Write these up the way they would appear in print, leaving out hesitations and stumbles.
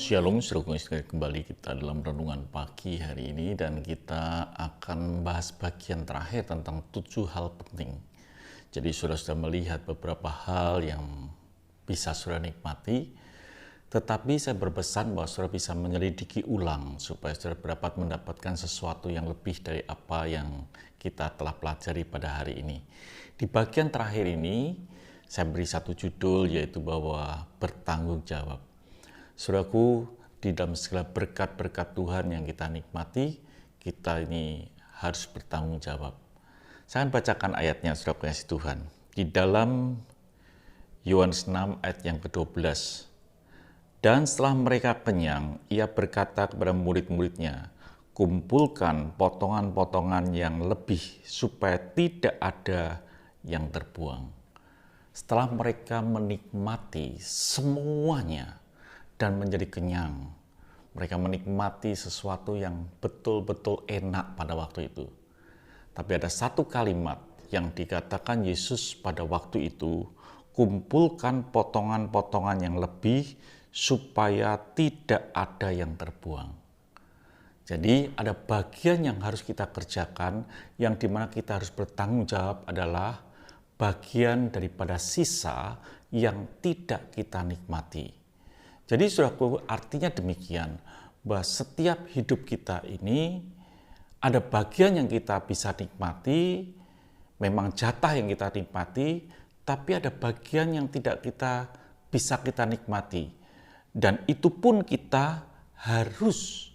Shalom, saudara kembali kita dalam renungan pagi hari ini dan kita akan membahas bagian terakhir tentang 7 hal penting. Jadi saudara sudah melihat beberapa hal yang bisa saudara nikmati, tetapi saya berpesan bahwa saudara bisa menyelidiki ulang supaya saudara dapat mendapatkan sesuatu yang lebih dari apa yang kita telah pelajari pada hari ini. Di bagian terakhir ini, saya beri satu judul yaitu bahwa bertanggung jawab. Saudaraku, di dalam segala berkat-berkat Tuhan yang kita nikmati, kita ini harus bertanggung jawab. Saya akan bacakan ayatnya, saudara kasih Tuhan. Di dalam Yohanes 6 ayat yang ke-12. Dan setelah mereka kenyang, ia berkata kepada murid-muridnya, kumpulkan potongan-potongan yang lebih supaya tidak ada yang terbuang. Setelah mereka menikmati semuanya, dan menjadi kenyang. Mereka menikmati sesuatu yang betul-betul enak pada waktu itu. Tapi ada satu kalimat yang dikatakan Yesus pada waktu itu, kumpulkan potongan-potongan yang lebih supaya tidak ada yang terbuang. Jadi ada bagian yang harus kita kerjakan yang dimana kita harus bertanggung jawab adalah bagian daripada sisa yang tidak kita nikmati. Jadi saudaraku, artinya demikian, bahwa setiap hidup kita ini ada bagian yang kita bisa nikmati, memang jatah yang kita nikmati, tapi ada bagian yang tidak bisa kita nikmati. Dan itu pun kita harus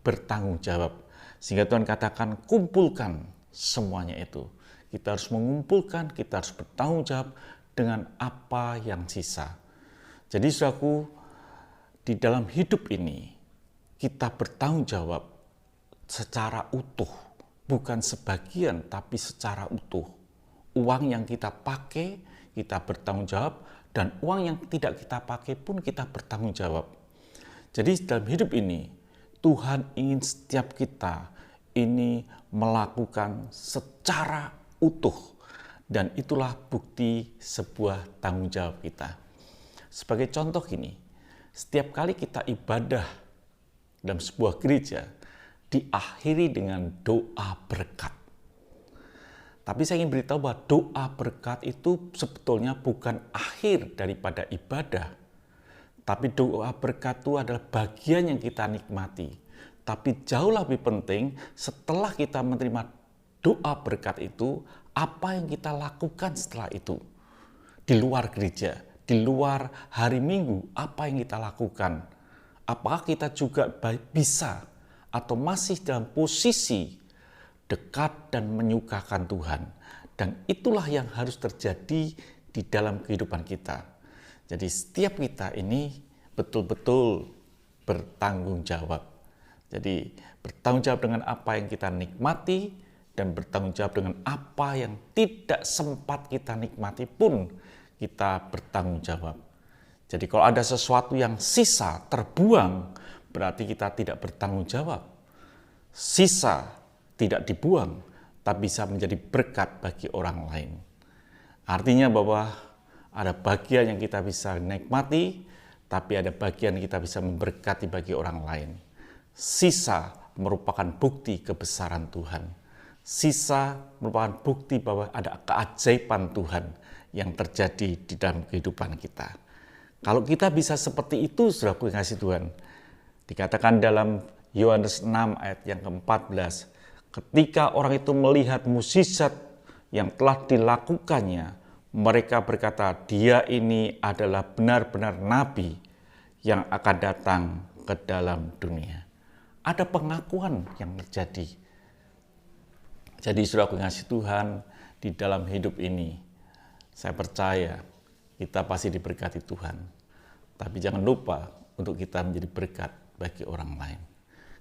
bertanggung jawab. Sehingga Tuhan katakan, kumpulkan semuanya itu. Kita harus mengumpulkan, kita harus bertanggung jawab dengan apa yang sisa. Jadi saudaraku, di dalam hidup ini, kita bertanggung jawab secara utuh, bukan sebagian, tapi secara utuh. Uang yang kita pakai, kita bertanggung jawab, dan uang yang tidak kita pakai pun kita bertanggung jawab. Jadi dalam hidup ini, Tuhan ingin setiap kita ini melakukan secara utuh, dan itulah bukti sebuah tanggung jawab kita. Sebagai contoh gini, setiap kali kita ibadah dalam sebuah gereja, diakhiri dengan doa berkat. Tapi saya ingin beritahu bahwa doa berkat itu sebetulnya bukan akhir daripada ibadah. Tapi doa berkat itu adalah bagian yang kita nikmati. Tapi jauh lebih penting, setelah kita menerima doa berkat itu, apa yang kita lakukan setelah itu? Di luar gereja. Di luar hari Minggu, apa yang kita lakukan? Apakah kita juga bisa atau masih dalam posisi dekat dan menyukakan Tuhan? Dan itulah yang harus terjadi di dalam kehidupan kita. Jadi setiap kita ini betul-betul bertanggung jawab. Jadi bertanggung jawab dengan apa yang kita nikmati dan bertanggung jawab dengan apa yang tidak sempat kita nikmati pun kita bertanggung jawab. Jadi kalau ada sesuatu yang sisa, terbuang, berarti kita tidak bertanggung jawab. Sisa tidak dibuang, tapi bisa menjadi berkat bagi orang lain. Artinya bahwa ada bagian yang kita bisa nikmati, tapi ada bagian yang kita bisa memberkati bagi orang lain. Sisa merupakan bukti kebesaran Tuhan. Sisa merupakan bukti bahwa ada keajaiban Tuhan yang terjadi di dalam kehidupan kita. Kalau kita bisa seperti itu, saudaraku yang kasih Tuhan, dikatakan dalam Yohanes 6 ayat yang ke-14, ketika orang itu melihat mukjizat yang telah dilakukannya, mereka berkata, dia ini adalah benar-benar nabi yang akan datang ke dalam dunia. Ada pengakuan yang terjadi. Jadi saudaraku yang kasih Tuhan, di dalam hidup ini, saya percaya kita pasti diberkati Tuhan. Tapi jangan lupa untuk kita menjadi berkat bagi orang lain.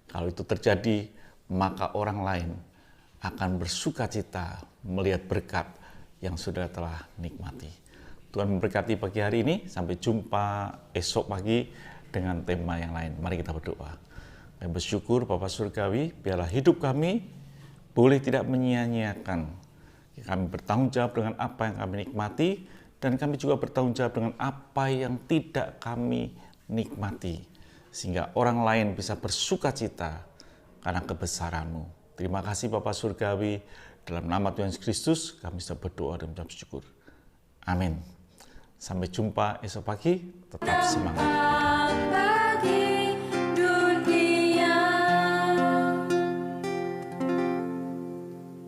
Kalau itu terjadi, maka orang lain akan bersukacita melihat berkat yang sudah telah nikmati. Tuhan memberkati pagi hari ini. Sampai jumpa esok pagi dengan tema yang lain. Mari kita berdoa. Kami bersyukur Bapa Surgawi, biarlah hidup kami boleh tidak menyia-nyiakan. Kami bertanggung jawab dengan apa yang kami nikmati, dan kami juga bertanggung jawab dengan apa yang tidak kami nikmati. sehingga orang lain bisa bersuka cita karena kebesaran-Mu. Terima kasih Bapa Surgawi, dalam nama Tuhan Yesus Kristus kami sudah berdoa dan mengucap syukur. Amin. Sampai jumpa esok pagi, tetap semangat.